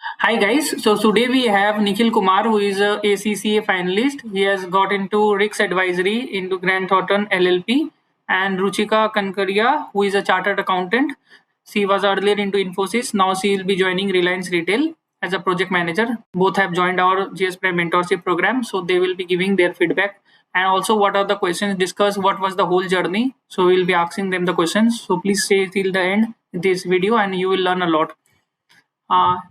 Hi guys, so today we have Nikhil Kumar who is a ACCA finalist. He has got into Rick's advisory into Grant Thornton LLP and Ruchika Kankariya who is a chartered accountant. She was earlier into Infosys. Now she will be joining Reliance Retail as a project manager. Both have joined our GS Prime mentorship program, so they will be giving their feedback and also what are the questions discussed, what was the whole journey. So we'll be asking them the questions. So please stay till the end this video and you will learn a lot.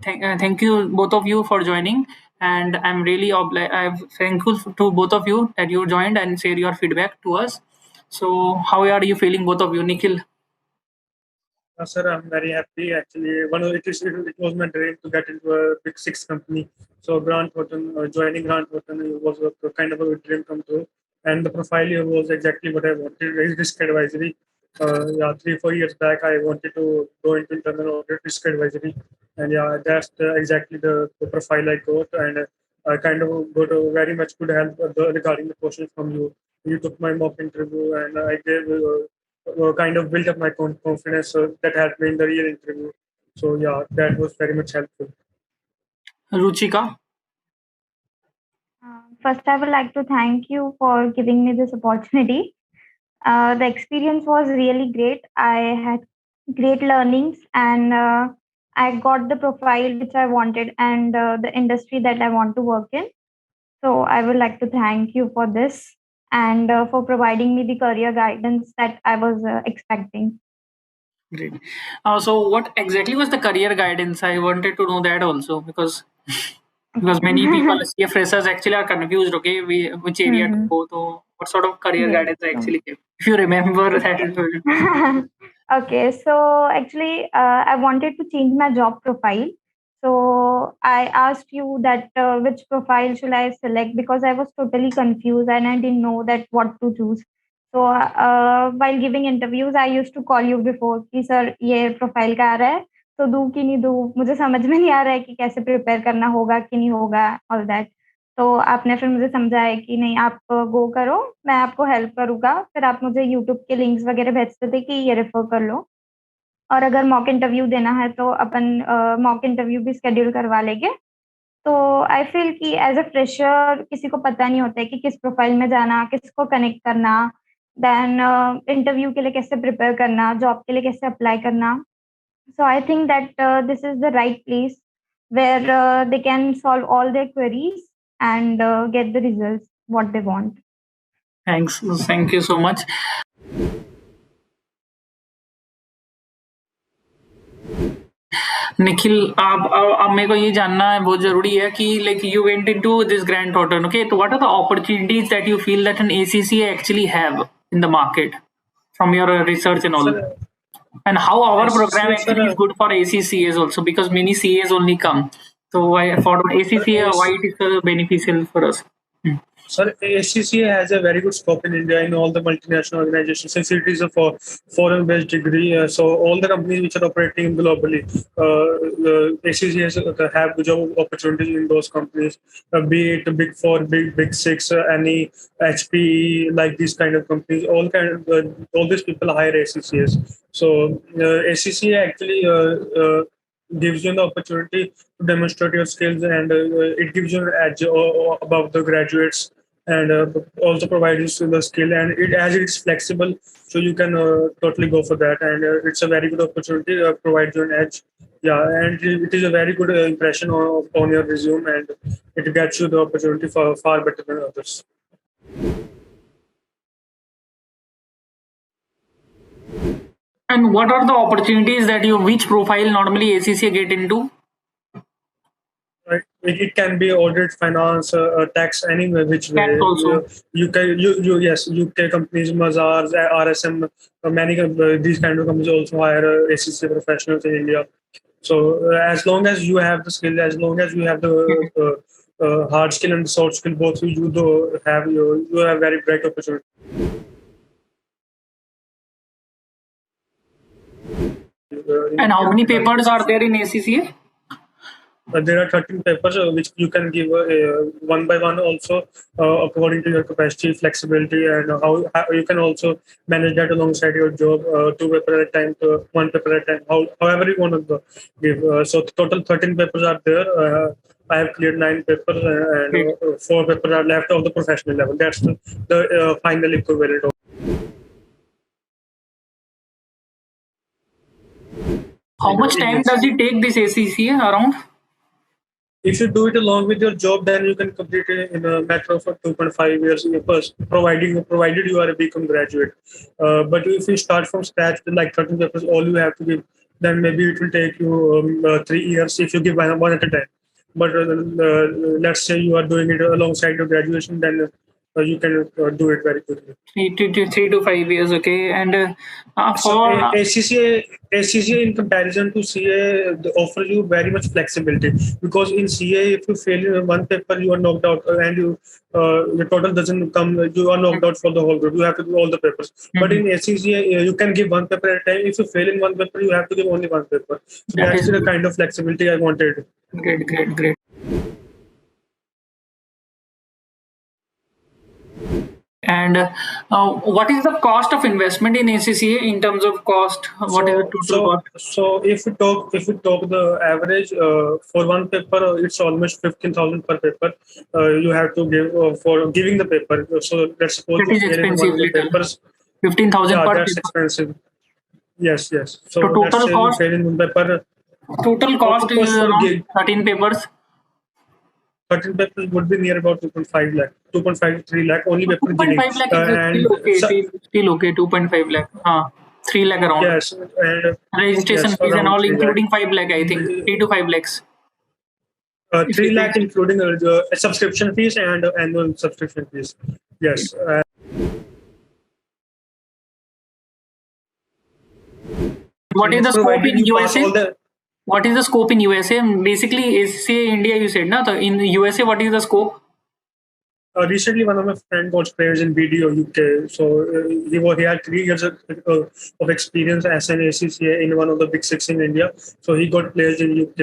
Thank you both of you for joining, and I'm really I'm thankful to both of you that you joined and share your feedback to us. So, how are you feeling, both of you, Nikhil? Sir, I'm very happy. Actually, it was my dream to get into a big six company. So Grant Thornton, joining Grant Thornton was a kind of a dream come true. And the profile here was exactly what I wanted. Risk advisory. Yeah, 3-4 years back, I wanted to go into internal audit risk advisory, and yeah, that's exactly the profile I got. And I kind of got a very much good help regarding the questions from you. You took my mock interview, and I gave. Kind of built up my confidence that helped me in the real interview. So yeah, that was very much helpful. Ruchika? First, I would like to thank you for giving me this opportunity. The experience was really great. I had great learnings and I got the profile which I wanted and the industry that I want to work in. So, I would like to thank you for this and for providing me the career guidance that I was expecting. Great. So, what exactly was the career guidance? I wanted to know that also because many people, CA freshers, actually are confused. Okay, which area to Mhm. go to? What sort of career Yes. guidance I actually gave? If you remember that. Okay, so actually, I wanted to change my job profile. So I asked you that which profile should I select because I was totally confused and I didn't know that what to choose. So while giving interviews, I used to call you before कि sir ये profile का आ रहा है तो दूँ कि नहीं दूँ मुझे समझ में नहीं आ रहा है कि कैसे prepare करना होगा कि नहीं होगा all that. तो आपने फिर मुझे समझाया कि नहीं आप गो करो, मैं आपको हेल्प करूँगा। फिर आप मुझे यूट्यूब के लिंक्स वगैरह भेजते थे कि ये रेफ़र कर लो और अगर मॉक इंटरव्यू देना है तो अपन मॉक इंटरव्यू भी शेड्यूल करवा लेंगे। तो आई फ़ील कि एज़ अ फ्रेशर किसी को पता नहीं होता है कि किस प्रोफ़ाइल में जाना, किसको कनेक्ट करना, देन इंटरव्यू के लिए कैसे प्रिपेयर करना, जॉब के लिए कैसे अप्लाई करना। So I think that this is the right place where they can solve all their queries and get the results what they want. Thanks. Thank you so much. Nikhil, आप मेरे को ये जानना है बहुत जरूरी है कि like you went into this Grant Thornton, okay, तो what are the opportunities that you feel that an ACCA actually have in the market from your research and all, Sir, and how our program ACCA, actually is good for ACCAs also because many CAs only come, so for ACCA why it is beneficial for us? Sir, ACCA has a very good scope in India in all the multinational organizations since it is a foreign-based degree. So all the companies which are operating globally, ACCA have job opportunities in those companies, be it Big Four, Big Six, any HPE, like these kind of companies. All these people hire ACCAs. So ACCA actually. Gives you the opportunity to demonstrate your skills, and it gives you an edge above the graduates, and also provides you the skill, and it as it's flexible, so you can totally go for that, and it's a very good opportunity, provides you an edge. Yeah, and it is a very good impression on your resume, and it gets you the opportunity for far better than others. And what are the opportunities that which profile normally ACCA get into? Right. It can be audit, finance, tax, anywhere which way. Tax also. Yes, UK companies, Mazars, RSM, many these kind of companies also hire ACCA professionals in India. So as long as you have the skill, as long as you have the hard skill and the soft skill, both you do have you have very bright opportunity. And how many papers are there in ACCA? there are 13 papers which you can give one by one also according to your capacity, flexibility, and how you can also manage that alongside your job, 2 papers at a time to 1 paper at a time, however you want to give. So total 13 papers are there. I have cleared 9 papers and 4 papers are left of the professional level. That's the final equivalent of. How much time does it take this ACCA around? If you do it along with your job, then you can complete it in a matter of 2.5 years, provided you are a BCom graduate. But if you start from scratch with like 13 papers, all you have to give, then maybe it will take you 3 years if you give one at a time. But let's say you are doing it alongside your graduation, then you can do it very quickly. 3 to 5 years, okay. And So ACCA in comparison to CA offers you very much flexibility, because in CA if you fail in one paper you are knocked out and your total doesn't come, you are knocked out for the whole group. You have to do all the papers. But in ACCA you can give one paper at a time. If you fail in one paper, you have to give only one paper. So that's the kind of flexibility I wanted. Great. And what is the cost of investment in ACCA in terms of cost? What is the total cost? So if we talk the average for one paper, it's almost 15,000 per paper. You have to give for giving the paper. So let's suppose that is expensive. Papers. 15,000 per that's paper. Expensive. Yes. So total cost. Paper, total cost is around 13 papers. 13 papers would be near about 2.5 lakh, 2.5 to 3 lakh only paper. 2.5 lakh is still okay. 2.5 lakh. 3 lakh around. Yes, and registration fees and all, including 5 lakh, I think. 3 to 5 lakhs. 3 lakh including subscription fees and annual subscription fees. Yes. What is the scope in USA? What is the scope in USA? Basically, ACCA India, you said, na? So in the USA, what is the scope? Recently, one of my friends got placed in BDO UK. So he had 3 years of experience as an ACCA in one of the big 6 in India. So he got placed in UK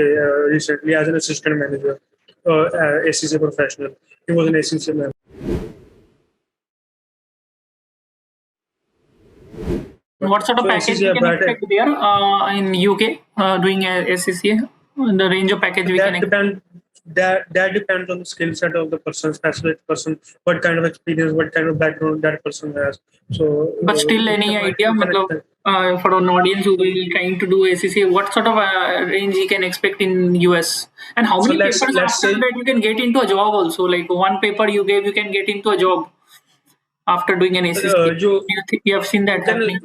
recently as an assistant manager, ACCA professional. He was an ACCA member. What sort of package we can expect there in UK doing ACCA? The range of package we can expect? That depends on the skill set of the person, specific person, what kind of experience, what kind of background that person has. So, but still, any idea for an audience who will be trying to do ACCA, what sort of range you can expect in US, and how many papers after that you can get into a job also? Like one paper you gave, you can get into a job after doing an ACCA. You have seen that happening.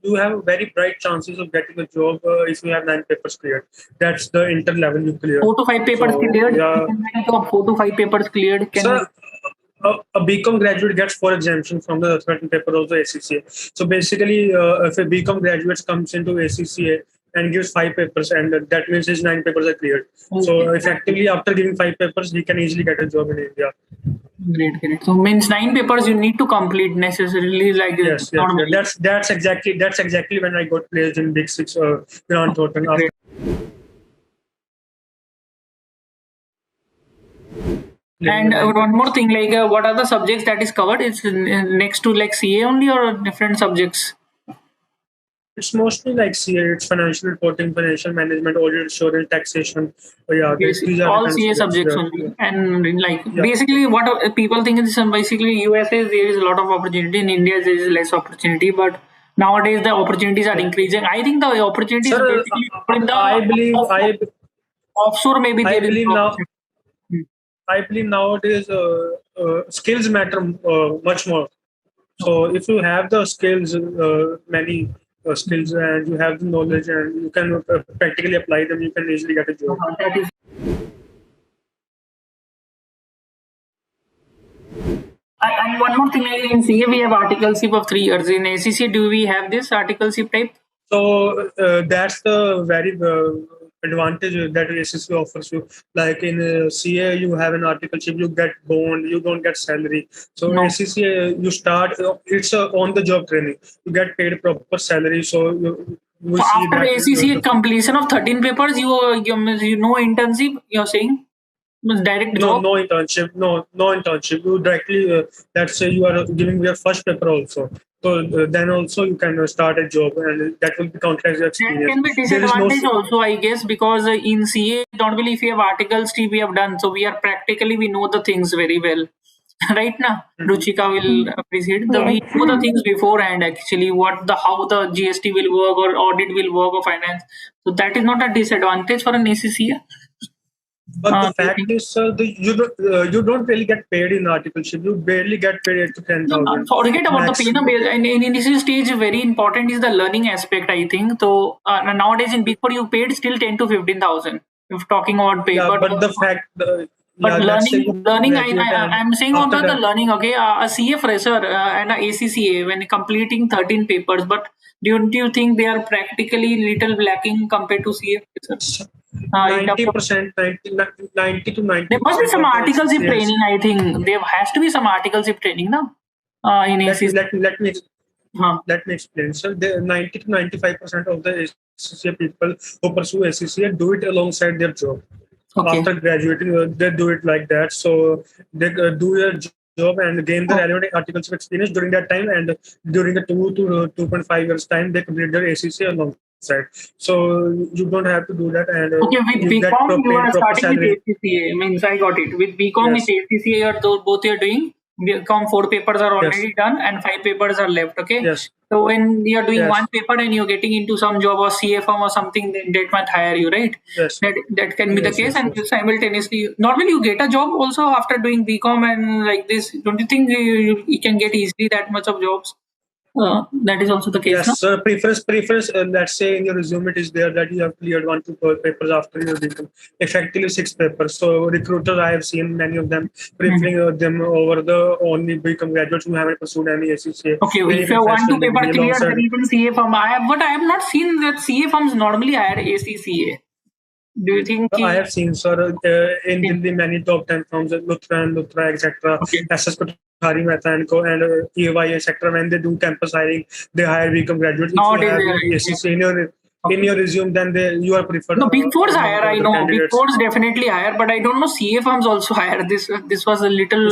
You have very bright chances of getting a job if you have 9 papers cleared. That's the inter level you clear. 4 to 5 papers cleared. Yeah. 4 to 5 papers cleared. A BCom graduate gets 4 exemptions from the 13 paper of the ACCA. So basically, if a BCom graduate comes into ACCA and gives 5 papers, and that means his 9 papers are cleared. Okay. So effectively, after giving 5 papers, he can easily get a job in India. Great. So means 9 papers you need to complete necessarily, like yes. That's exactly when I got placed in Big 6 Grand Thornton. And one more thing, like what are the subjects that is covered? It's next to like CA only or different subjects? It's mostly like CA. It's financial reporting, financial management, audit, insurance, taxation. These are all CA subjects only. And basically what people think is basically USA there is a lot of opportunity. In India there is less opportunity, but nowadays the opportunities are increasing. I think the opportunities basically in the offshore maybe I believe nowadays skills matter much more. So if you have the skills, many skills, and you have the knowledge, and you can practically apply them, you can easily get a job. And one more thing, in CA we have articleship of 3 years. In ACCA, do we have this articleship type? So that's the very advantage that ACCA offers you. Like in CA, you have an articleship, you get bond, you don't get salary. So ACCA, you start, it's on the job training. You get paid proper salary. So we So see after that ACCA completion of 13 papers, you know internship. You're saying direct job. no internship, no internship. You directly, let's say you are giving your first paper also. So then also you can start a job, and that will be counted as your That can be experience. There is no disadvantage also, I guess, because in CA, not only if you have articles we have done, so we are practically we know the things very well. Right now, Ruchika will appreciate the we Yes. know the things beforehand actually what the how the GST will work or audit will work or finance. So that is not a disadvantage for an ACCA. But the Do you fact think? is, sir, you don't really get paid in articleship. You barely get paid 8 to 10,000 Forget about the pay. max. No, and in initial stage, very important is the learning aspect. I think so. Nowadays in Big Four, you paid still 10 to 15,000. If talking about pay, Yeah, but the fact, but yeah, let's say you learning. graduate and I'm saying after about the that, learning. Okay, a CA fresher and a ACCA when completing 13 papers, but don't you think they are practically little lacking compared to CA fresher in terms of 90%, 90 to there must be 90% some of the articleship ACCS. training. I think there has to be some articleship training now in Let me ACC. let me let me Huh. let me explain. So, the 90 to 95% of the ACCA people who pursue ACCA do it alongside their job. Okay. After graduating, they do it like that. So they do their job and gain the relevant articles of experience during that time, and during the 2 to 2.5 years time, they complete their ACCA alongside. So you don't have to do that, and Okay, with you get BCom, you paid are proper starting with salary. ACCA. Means I got it. With BCom, with Yes, ACCA, both you're doing. BCom 4 papers are yes, already done and 5 papers are left. Okay. yes, So when you're doing one yes, paper and you're getting into some job or CA firm or something, then that might hire you, right? yes, That can be the yes, case, yes, and yes. simultaneously, normally you get a job also after doing BCom and like this. Don't you think you can get easily that much of jobs? That is also the case, no? Yes, preference. Let's say in your resume it is there that you have cleared 1 to 4 papers after your become effectively 6 papers. So recruiters, I have seen many of them Mhm. preferring them over the only become graduates who haven't pursued any ACCA, Okay, any if you want to professional paper degree clear, alongside. then even CA firm. But I have not seen that CA firms normally hire ACCA. Do you think? I have seen, sir, in Okay, Delhi many top 10 firms, Luthra, etc., okay. SS Kothari Mehta and EY, etc. When they do campus hiring, they hire become graduates. If you Nowadays, have your ACCA in okay. your resume, then you are preferred No, Big Fours among hire. the I other know Big candidates. Fours definitely hire, but I don't know CA firms also hire. This was a little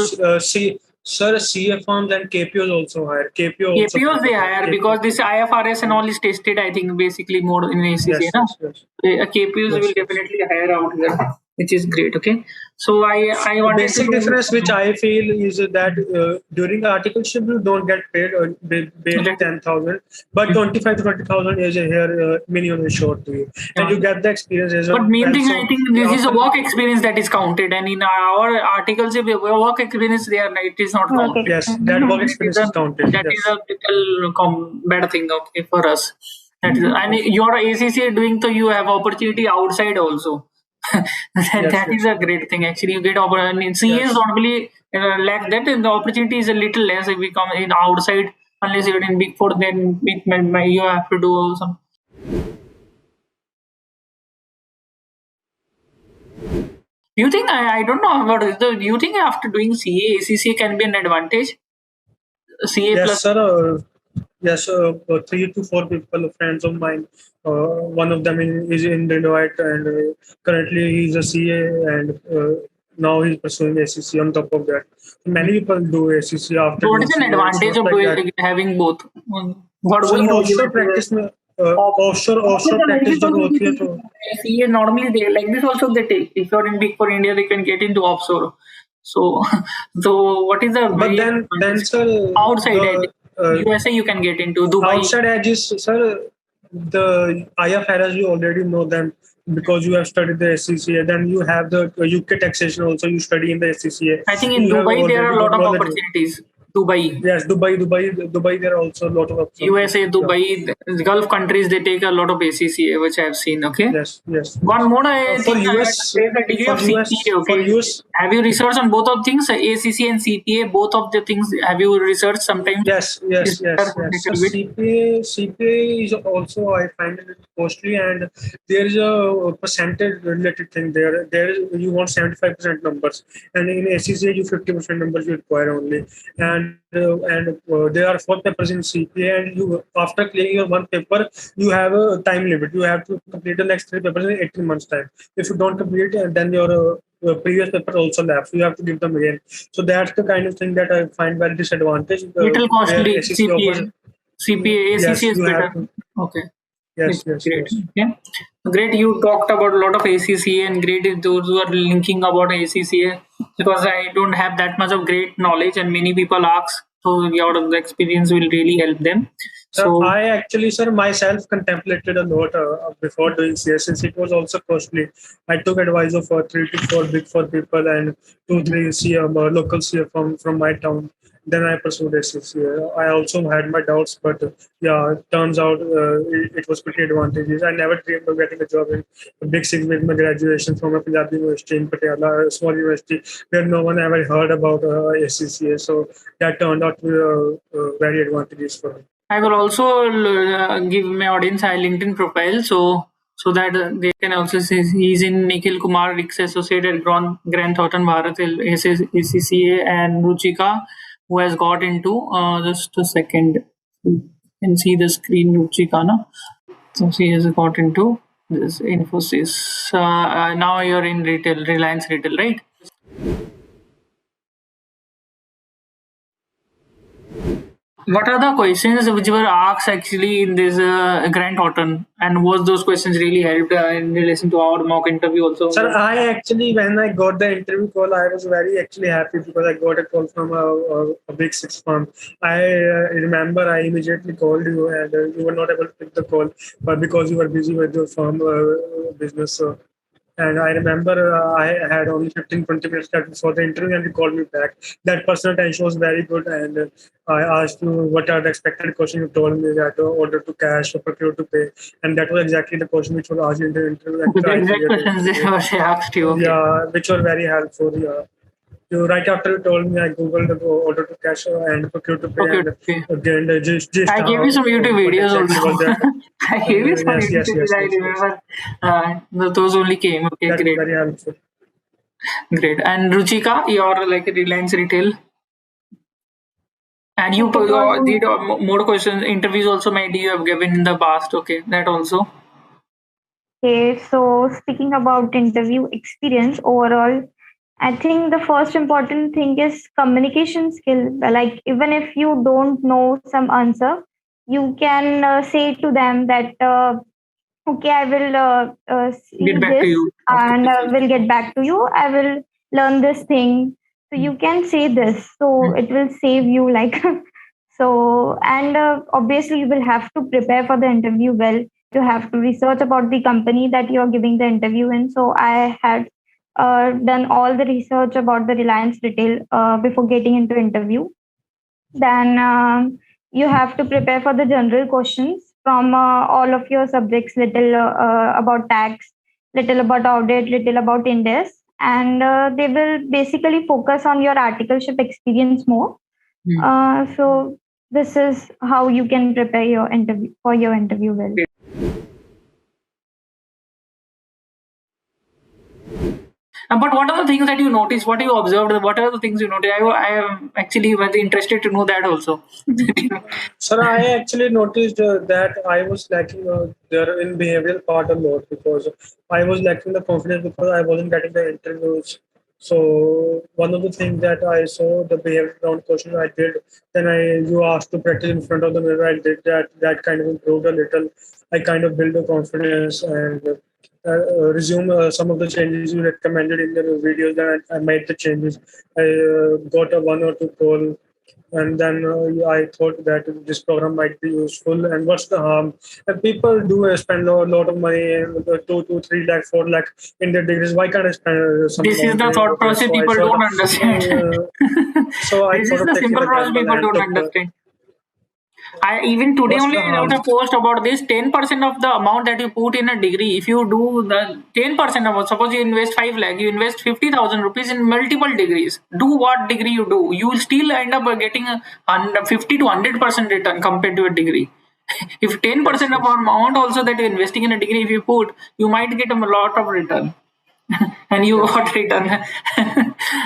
Sir, CA firms and KPOs also hire. KPO also KPOs prefer they that. hire KPO. because this IFRS and all is tested. I think basically more in ACCA. Yes, No, yes, yes, KPOs will yes, yes. definitely hire out here, which is great. Okay, so I The wanted to basic difference which I feel is that during the articleship you don't get paid barely that. 10,000, but 25 to 20,000 is here minimum is short to you, and Yeah. you get the experience as But main well. thing, I So think this is a after work experience that is counted, and in our articles, if work experience, it is not Work counted. yes, that work experience. experience is counted. That is a Yes, little bad thing, okay, for us. That is, and yes, your ACCA doing so, you have opportunity outside also. yes, That is yes, a great thing. Actually, you get opportunity. In CAs yes. normally lack that, and the opportunity is a little less if we come in outside. Unless you're in Big Four, then you have to do some. Do you think I don't know about this? Do you think after doing CA, ACCA can be an advantage? CA Yes, plus. sir. Yes, 3 to 4 people, friends of mine. One of them is in Deloitte, and currently he's a CA, and now he's pursuing ACC on top of that. Many people do ACC after So what doing is an CA. It's advantage not of like that. having both? What So we do offshore practice में offshore like practice this जब also होती है तो CA normally they like this also they take. If you're in Big Four India, they can get into offshore. So so what is the but very then advantage? sir Outside the USA you can get into Dubai. outside edges, sir, the IFRS, you already know them because you have studied the SCCA. Then you have the UK taxation also. You study in the SCCA. I think in You have Dubai there are already a lot got of knowledge. opportunities. Dubai. Yes, Dubai. There are also a lot of opportunities. USA, Yeah. Dubai, the Gulf countries, they take a lot of ACCA, which I've seen. Okay. Yes, yes, One yes. more, I For think I had to US, say the degree for of CPA. US, for Okay. US, Have you researched on both of things, ACCA and CPA? Both of the things. Have you researched sometimes? yes, Please yes, share yes, a yes. So little bit. CPA is also, I find it costly, and there is a percentage related thing there. There is, you want 75% numbers, and in ACCA you 50% numbers you require only, and there are 4 papers in CPA, and you after clearing your one paper, you have a time limit. You have to complete the next 3 papers in 18 months time. If you don't complete it, then your previous paper also lapse. You have to give them again. So that's the kind of thing that I find very disadvantage. Little Where costly ACC offers. CPA, Yes, ACCA is you have better. to. Okay. Yes, It's yes, great. yes. Okay. Great. You talked about a lot of ACCA, and great is those who are linking about ACCA, because I don't have that much of great knowledge, and many people ask. So your experience will really help them. So So I actually, sir, myself contemplated a lot before doing CS, since it was also costly. I took advice of 3 to 4 big four people and 2, 3 CM local CM from my town. Then I pursued ACCA. I also had my doubts, but yeah, it turns out it was pretty advantageous. I never dreamed of getting a job in a big city with my graduation from a Punjabi university in Patiala, a small university where no one ever heard about ACCA. So that turned out to be very advantageous for me. I will also give my audience a LinkedIn profile, so that they can also see he's in Nikhil Kumar, Rick's associate at Grand Thornton Bharat ACCA, and Ruchika, who has got into just a second. You can see the screen, Ruchika, na? So she has got into this Infosys. Now you're in retail, Reliance Retail, right? What are the questions which were asked actually in this Grand Thornton, and was those questions really helped in relation to our mock interview also? Sir, I actually, when I got the interview call, I was very actually happy because I got a call from a big six firm. I remember I immediately called you, and you were not able to pick the call, but because you were busy with your firm business. And I remember I had only 15-20 minutes left before the interview, and you called me back. That personal attention was very good, and I asked you what are the expected questions. You told me that order to cash or procure to pay, and that was exactly the question which was asked in the interview. And The I exact cleared the questions they interview. were asked you. Okay. Yeah, which were very helpful. Yeah. You, right after you told me, I googled the order to cash and procure to pay, Okay. and Okay. again just I gave you some YouTube what videos exactly was also. that? I gave you some Yes, YouTube yes, videos. yes, I yes, yes. remember. Those only came. Okay, That is great, very helpful. great. And Ruchika, you're like Reliance Retail, and you Like it was. did more questions, interviews also maybe you have given in the past. Okay, that also. Okay, so speaking about interview experience overall, I think the first important thing is communication skill. Like even if you don't know some answer, you can say to them that okay, I will Get see back to this you after and this. will get back to you. I will learn this thing. So you can say this. So it will save you like so. And obviously, you will have to prepare for the interview well. You have to research about the company that you are giving the interview in. So I had done all the research about the Reliance Retail before getting into interview. Then you have to prepare for the general questions from all of your subjects, little about tax, little about audit, little about index, and they will basically focus on your articleship experience more. So this is how you can prepare your interview for your interview well. But what are the things that you noticed? What you observed? What are the things you noticed? I am actually very interested to know that also. Sir, I actually noticed that I was lacking there in behavioral part a lot because I was lacking the confidence because I wasn't getting the interviews. So one of the things that I saw the behavior round question I did, then you asked to practice in front of the mirror. I did that. That kind of improved a little. I kind of built the confidence and resume some of the changes you recommended in the videos. Then I made the changes. I got a 1 or 2 call, and then I thought that this program might be useful. And what's the harm? And people do spend a lot of money, 2 to 3 lakh, 4 lakh in their degrees. Why can't I spend some This is amount the thought of this? process So I people thought, don't understand. so I This thought is of the taking simple the process gamble people and don't took. understand. I even today What's only the I wrote harm? a post about this. 10% of the amount that you put in a degree, if you do the 10% amount, suppose you invest 5 lakh, you invest 50,000 rupees in multiple degrees. Do what degree you do, you will still end up getting a 50 to 100% return compared to a degree. If 10% Yes, of yes. amount also that you're investing in a degree, if you put, you might get a lot of return. and you got return.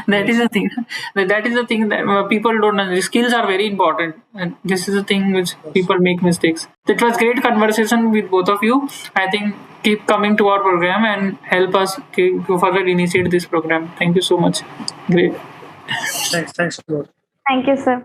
That is the thing. That is the thing that people don't know. The skills are very important, and this is the thing which people make mistakes. It was great conversation with both of you. I think keep coming to our program and help us to further initiate this program. Thank you so much. Great. Thanks a lot. Thank you, sir.